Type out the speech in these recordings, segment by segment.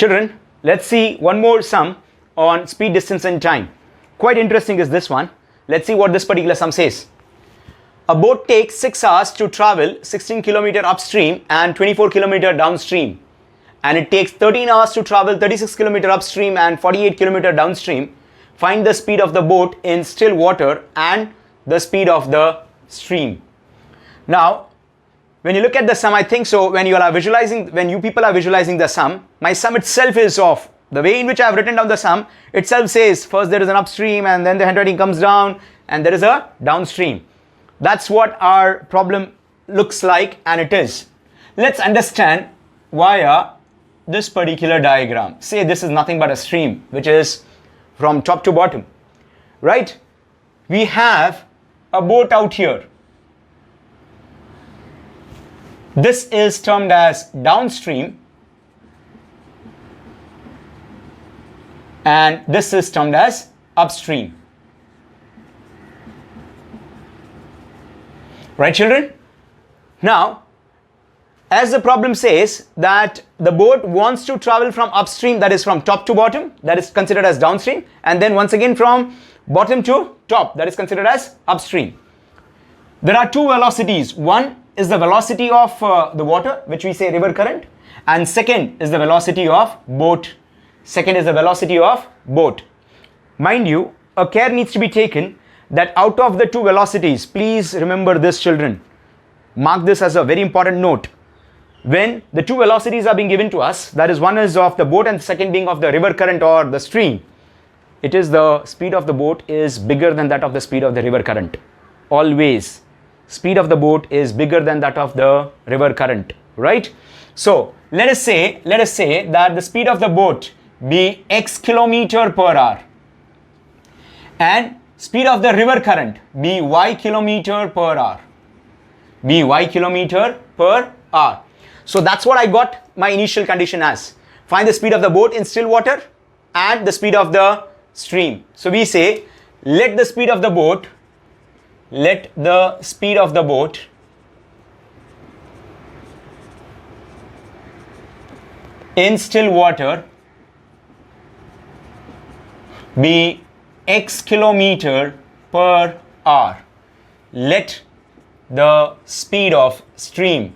Children, let's see one more sum on speed, distance and time. Quite interesting is this one. Let's see what this particular sum says. A boat takes 6 hours to travel 16 km upstream and 24 km downstream. And it takes 13 hours to travel 36 km upstream and 48 km downstream. Find the speed of the boat in still water and the speed of the stream. Now, when you look at the sum, I think so when you people are visualizing the sum, my sum itself is off. The way in which I have written down the sum itself says first there is an upstream and then the handwriting comes down and there is a downstream. That's what our problem looks like, and it is. Let's understand via this particular diagram. Say this is nothing but a stream which is from top to bottom, right? We have a boat out here. This is termed as downstream and this is termed as upstream. Right, children? Now, as the problem says that the boat wants to travel from upstream, that is from top to bottom, that is considered as downstream, and then once again from bottom to top, that is considered as upstream. There are two velocities. One is the velocity of the water, which we say river current, and second is the velocity of boat. Mind you, a care needs to be taken that out of the two velocities, please remember this, children. Mark this as a very important note. When the two velocities are being given to us, that is one is of the boat and the second being of the river current or the stream, it is the speed of the boat is bigger than that of the speed of the river current. Always. Speed of the boat is bigger than that of the river current, right? So let us say that the speed of the boat be x kilometer per hour and speed of the river current be y kilometer per hour. So that's what I got my initial condition as. Find the speed of the boat in still water and the speed of the stream. So we say let the speed of the boat in still water be x kilometer per hour. Let the speed of stream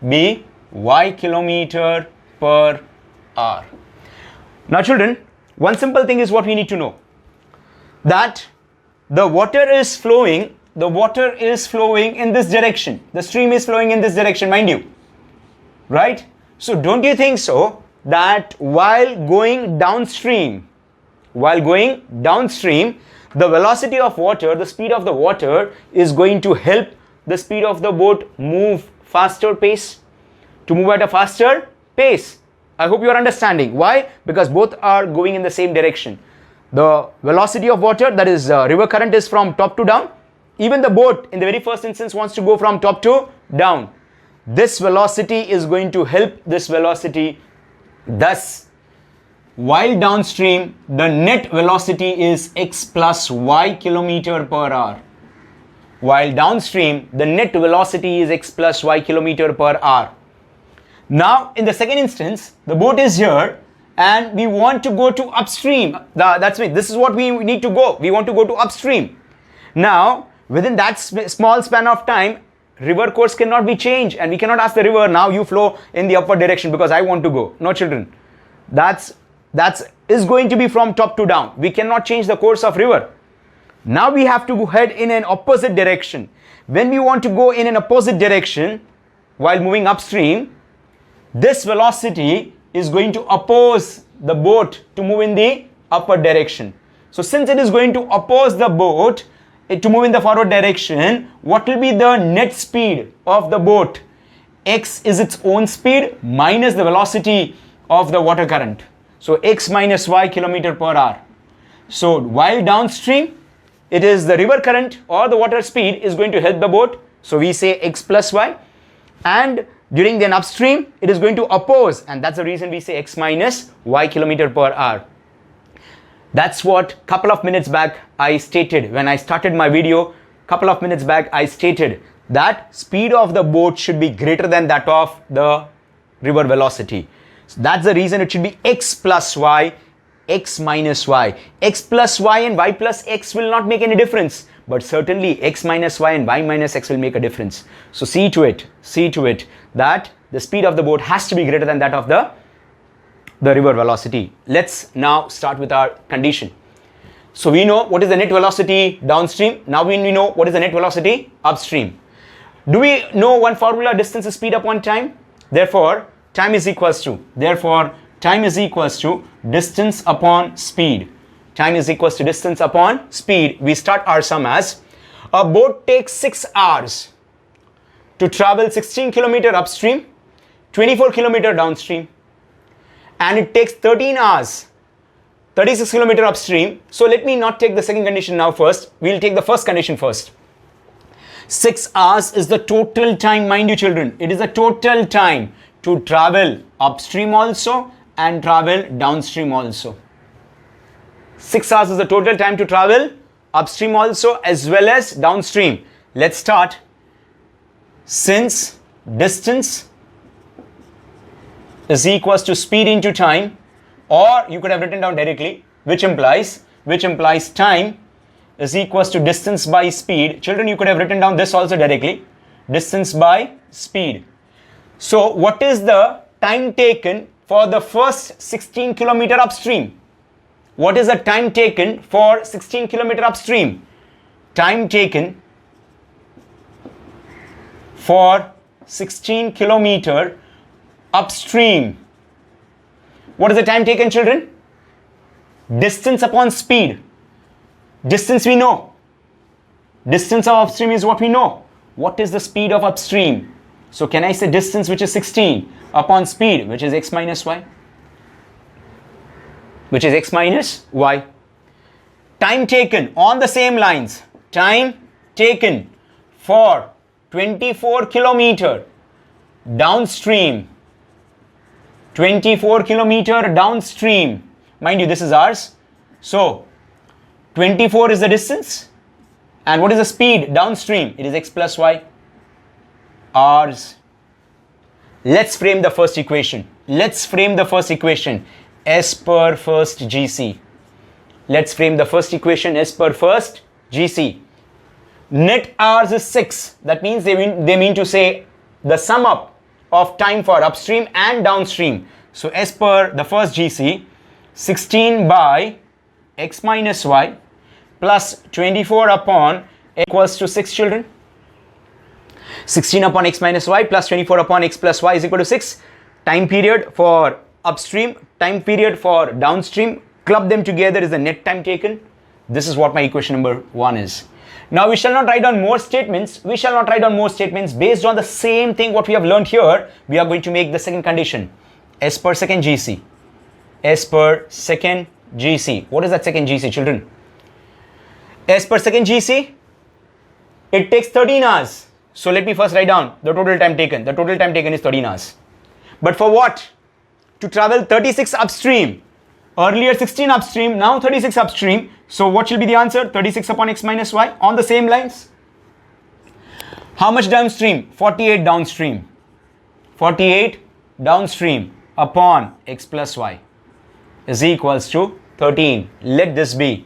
be y kilometer per hour. Now children, one simple thing is what we need to know, that the water is flowing in this direction. The stream is flowing in this direction, mind you, right? So don't you think so that while going downstream, the velocity of water, the speed of the water is going to help the speed of the boat move at a faster pace. I hope you are understanding. Why? Because both are going in the same direction. The velocity of water, that is river current, is from top to down. Even the boat in the very first instance wants to go from top to down. This velocity is going to help this velocity. Thus, while downstream, the net velocity is x plus y kilometer per hour. While downstream, the net velocity is x plus y kilometer per hour. Now, in the second instance, the boat is here and we want to go to upstream. That's me. This is what we need to go. We want to go to upstream. Now, within that small span of time, river course cannot be changed and we cannot ask the river, now you flow in the upward direction because I want to go. No, children. That's going to be from top to down. We cannot change the course of river. Now we have to head in an opposite direction. When we want to go in an opposite direction while moving upstream, this velocity is going to oppose the boat to move in the upward direction. So since it is going to oppose the boat to move in the forward direction, what will be the net speed of the boat? X is its own speed minus the velocity of the water current. So x minus y kilometer per hour. So while downstream, it is the river current or the water speed is going to help the boat. So we say x plus y. And during the upstream, it is going to oppose. And that's the reason we say x minus y kilometer per hour. That's what couple of minutes back I stated when I started my video. Couple of minutes back I stated that speed of the boat should be greater than that of the river velocity. So that's the reason it should be x plus y, x minus y. X plus y and y plus x will not make any difference, but certainly x minus y and y minus x will make a difference. So see to it that the speed of the boat has to be greater than that of the river velocity. Let's now start with our condition. So we know what is the net velocity downstream. Now we know what is the net velocity upstream. Do we know one formula, distance is speed upon time? Therefore, time is equals to distance upon speed. Time is equals to distance upon speed. We start our sum as a boat takes 6 hours to travel 16 kilometer upstream, 24 kilometer downstream, and it takes 13 hours, 36 kilometer upstream. So let me not take the second condition now first. We'll take the first condition first. 6 hours is the total time, mind you children, it is the total time to travel upstream also and travel downstream also. 6 hours is the total time to travel upstream also as well as downstream. Let's start. Since distance is equals to speed into time, or you could have written down directly, which implies time is equals to distance by speed. Children, you could have written down this also directly, distance by speed. So what is the time taken for the first 16 kilometer upstream? What is the time taken for 16 kilometer upstream? Time taken for 16 kilometer upstream. What is the time taken, children? Distance upon speed. Distance we know. Distance of upstream is what we know. What is the speed of upstream? So can I say distance, which is 16, upon speed, which is x minus y? Which is x minus y. Time taken on the same lines. Time taken for 24 kilometer downstream. 24 kilometer downstream. Mind you, this is ours. So 24 is the distance. And what is the speed downstream? It is x plus y. Ours. Let's frame the first equation. S per first GC. Let's frame the first equation S per first GC. Net hours is 6. That means they mean to say the sum up of time for upstream and downstream. So S per the first GC, 16 by x minus y plus 24 upon equals to 6, children. 16 upon x minus y plus 24 upon x plus y is equal to 6. Time period for upstream, time period for downstream, club them together is the net time taken. This is what my equation number 1 is. Now we shall not write down more statements. Based on the same thing what we have learned here. We are going to make the second condition. S per second GC. S per second GC. What is that second GC, children? S per second GC. It takes 13 hours. So let me first write down the total time taken. The total time taken is 13 hours. But for what? To travel 36 upstream. Earlier 16 upstream, now 36 upstream. So what will be the answer? 36 upon x minus y on the same lines. How much downstream? 48 downstream. 48 downstream upon x plus y is equals to 13. Let this be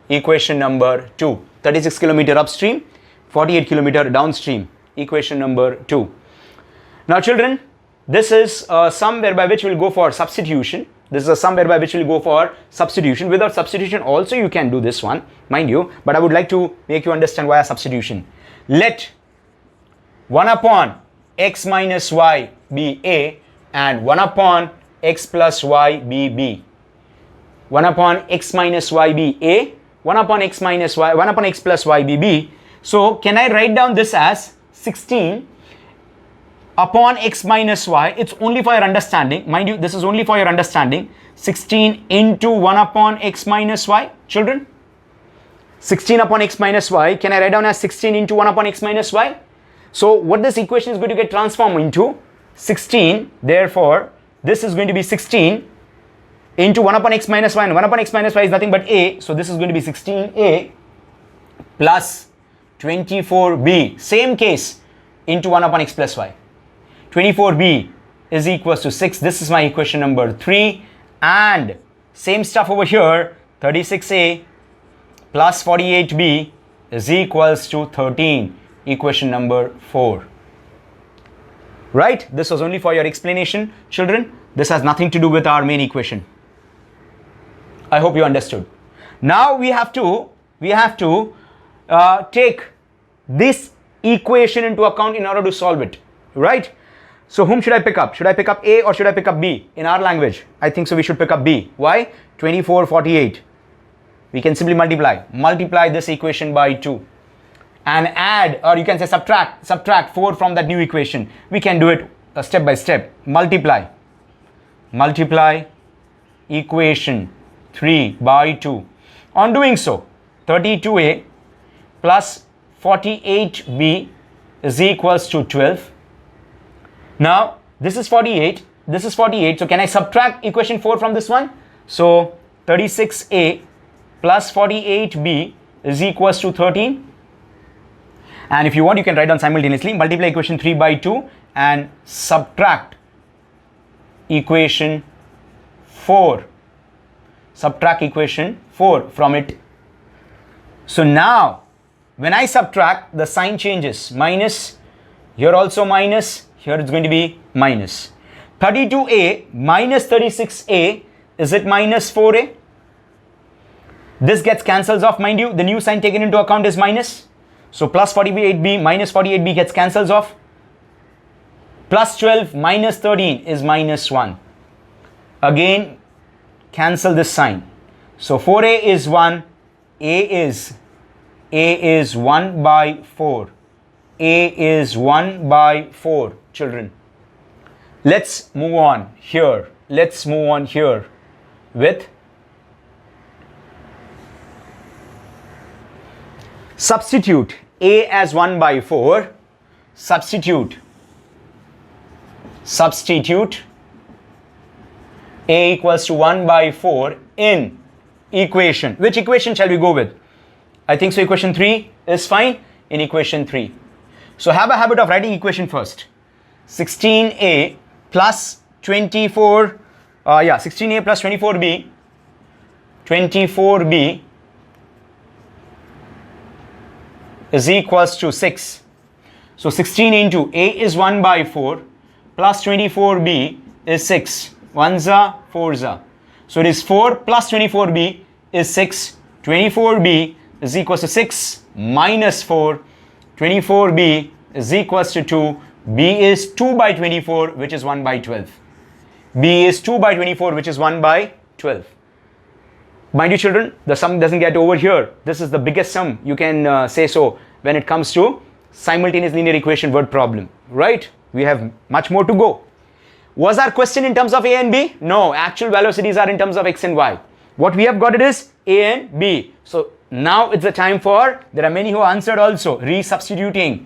equation number 2. 36 kilometer upstream, 48 kilometer downstream. Equation number 2. Now children, this is a sum whereby which will go for substitution. Without substitution also you can do this one, mind you. But I would like to make you understand why a substitution. Let 1 upon x minus y be a and 1 upon x plus y be b. 1 upon x minus y be a, 1 upon x minus y, 1 upon x plus y be b. So can I write down this as 16 upon x minus y? It's only for your understanding. Mind you, this is only for your understanding. 16 into 1 upon x minus y. Children, 16 upon x minus y, can I write down as 16 into 1 upon x minus y? So what this equation is going to get transformed into 16. Therefore, this is going to be 16 into 1 upon x minus y, and 1 upon x minus y is nothing but a. So this is going to be 16a plus 24b, same case, into 1 upon x plus y. 24b is equals to 6. This is my equation number 3. And same stuff over here, 36a plus 48b is equals to 13, equation number 4. Right? This was only for your explanation, children. This has nothing to do with our main equation. I hope you understood. Now we have to take this equation into account in order to solve it, right? So whom should I pick up? Should I pick up A or should I pick up B? In our language, I think so we should pick up B. Why? 24, 48. We can simply multiply this equation by 2 and add, or you can say subtract 4 from that new equation. We can do it step by step. Multiply equation 3 by 2. On doing so, 32a plus 48b is equals to 12. Now, this is 48, this is 48. So, can I subtract equation 4 from this one? So, 36a plus 48b is equals to 13. And if you want, you can write down simultaneously. Multiply equation 3 by 2 and subtract equation 4. Subtract equation 4 from it. So, now, when I subtract, the sign changes. Minus, here also minus, here it's going to be minus. 32a minus 36a, is it minus 4a? This gets cancels off, mind you. The new sign taken into account is minus. So plus 48b minus 48b gets cancels off. Plus 12 minus 13 is minus 1. Again, cancel this sign. So 4a is 1, a is 1 by 4. A is 1 by 4, children. Let's move on here. Let's move on here with substitute A as 1 by 4. Substitute A equals to 1 by 4 in equation. Which equation shall we go with? I think so equation 3 is fine. In equation 3. So have a habit of writing equation first. 16a plus 24, 16a plus 24b, 24b is equals to 6. So 16 into a is 1 by 4 plus 24b is 6. 1s, 4s. So it is 4 plus 24b is 6. 24b is equals to 6 minus 4. 24b is equals to 2. B is 2 by 24, which is 1 by 12. B is 2 by 24, which is 1 by 12. Mind you, children, the sum doesn't get over here. This is the biggest sum, you can say so, when it comes to simultaneous linear equation word problem, right? We have much more to go. Was our question in terms of A and B? No, actual velocities are in terms of X and Y. What we have got it is A and B. So now it's the time for, there are many who answered also, resubstituting.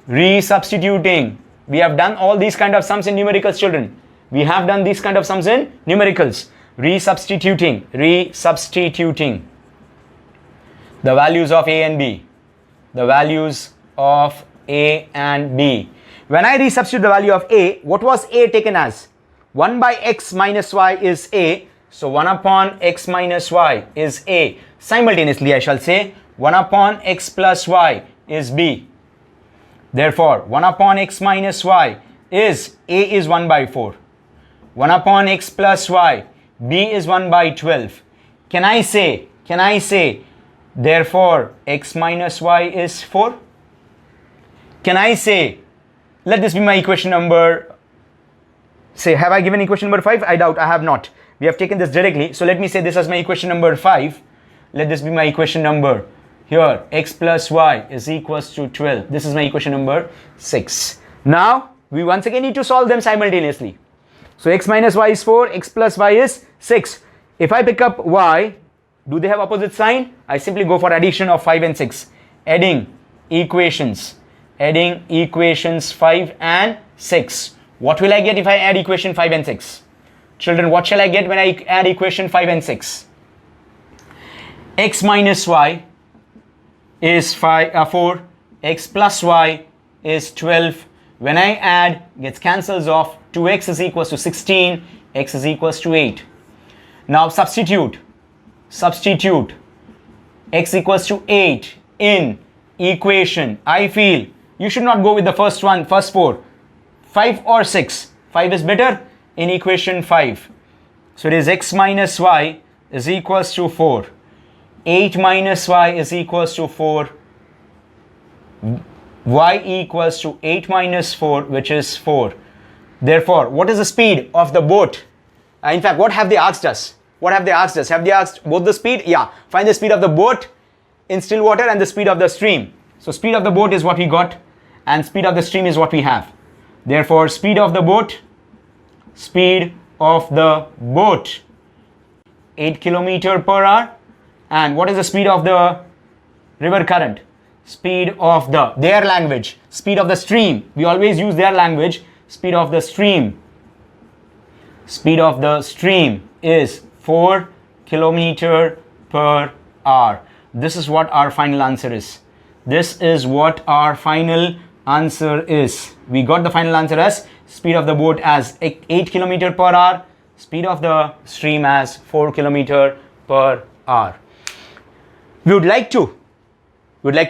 We have done all these kind of sums in numericals, children. We have done these kind of sums in numericals. Resubstituting the values of A and B. The values of A and B. When I resubstitute the value of A, what was A taken as? 1 by x minus y is A. So 1 upon x minus y is A. Simultaneously, I shall say 1 upon x plus y is B. Therefore, 1 upon x minus y is A is 1 by 4. 1 upon x plus y, B is 1 by 12. Can I say, therefore, x minus y is 4? Can I say, let this be my equation number, say, have I given equation number 5? I doubt, I have not. We have taken this directly. So let me say this as my equation number 5. Let this be my equation number. Here, x plus y is equals to 12. This is my equation number 6. Now, we once again need to solve them simultaneously. So x minus y is 4, x plus y is 6. If I pick up y, do they have opposite sign? I simply go for addition of 5 and 6. Adding equations 5 and 6. What will I get if I add equation 5 and 6? Children, what shall I get when I add equation 5 and 6? X minus y is 4, x plus y is 12. When I add, gets cancels off, 2x is equals to 16, x is equals to 8. Now substitute x equals to 8 in equation. I feel you should not go with the first 4. 5 or 6. 5 is better in equation 5. So it is x minus y is equals to 4. 8 minus y is equals to 4. Y equals to 8 minus 4, which is 4. Therefore, what is the speed of the boat? In fact, what have they asked us? Have they asked both the speed? Yeah. Find the speed of the boat in still water and the speed of the stream. So speed of the boat is what we got and speed of the stream is what we have. Therefore, speed of the boat, 8 kilometer per hour. And what is the speed of the river current? Speed of their language, speed of the stream. We always use their language. Speed of the stream is 4 kilometer per hour. This is what our final answer is. We got the final answer as speed of the boat as 8 kilometer per hour, speed of the stream as 4 kilometer per hour. We would like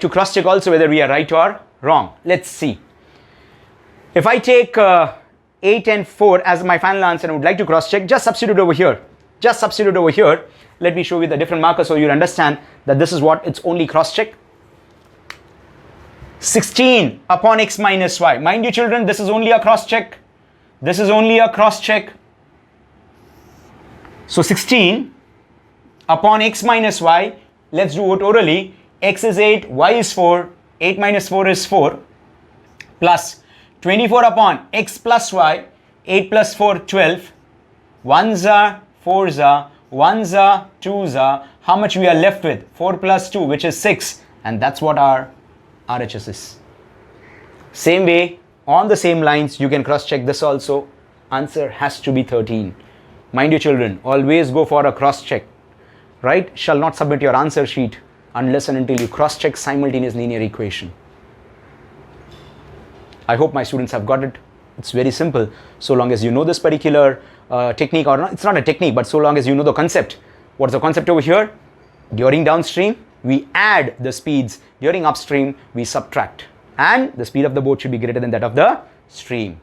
to cross check also whether we are right or wrong. Let's see. If I take 8 and 4 as my final answer and would like to cross check, just substitute over here. Let me show you the different markers so you'll understand that this is what it's only cross check. 16 upon x minus y. Mind you children, this is only a cross check. So 16 upon x minus y. Let's do it orally. X is 8, y is 4, 8 minus 4 is 4, plus 24 upon x plus y, 8 plus 4, 12, 1s are 4s are, 1s are 2s are, how much we are left with? 4 plus 2, which is 6, and that's what our RHS is. Same way, on the same lines, you can cross check this also. Answer has to be 13. Mind you children, always go for a cross check, right? Shall not submit your answer sheet unless and until you cross check simultaneous linear equation. I hope my students have got it. It's very simple. So long as you know this particular technique, or not, it's not a technique, but so long as you know the concept. What's the concept over here? During downstream, we add the speeds. During upstream, we subtract. And the speed of the boat should be greater than that of the stream.